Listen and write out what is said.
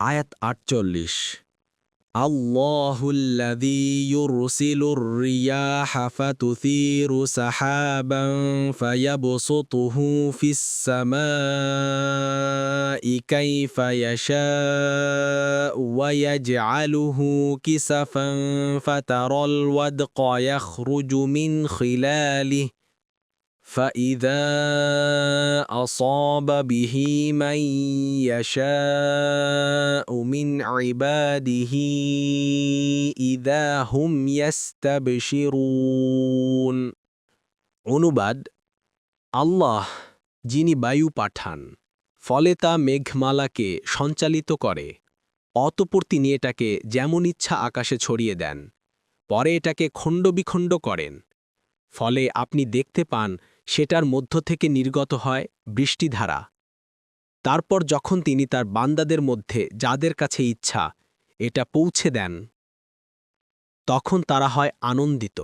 আয়াত ৪৮ আল্লাহুল্লাযী ইউরসিলুর রিয়াহা ফাতুসীরু সাহাবান ফায়াবসুতুহু ফিস সামাই কাইফা ইয়াশাউ ওয়া ইয়াজআলুহু কিসাফান ফাতারাল ওয়াদকা ইয়াখরুজু মিন খিলালিহি فإذا أصاب به من يشاء من عباده إذا هم يستبشرون অনুবাদ আল্লাহ যিনি বায়ু পাঠান ফলে তা মেঘমালাকে সঞ্চালিত করে অতঃপর তিনি এটাকে যেমন ইচ্ছা আকাশে ছড়িয়ে দেন পরে এটাকে খণ্ডবিখণ্ড করেন ফলে আপনি দেখতে পান সেটার মধ্য থেকে নির্গত হয় বৃষ্টিধারা তারপর যখন তিনি তার বান্দাদের মধ্যে যাদের কাছে ইচ্ছা এটা পৌঁছে দেন তখন তারা হয় আনন্দিত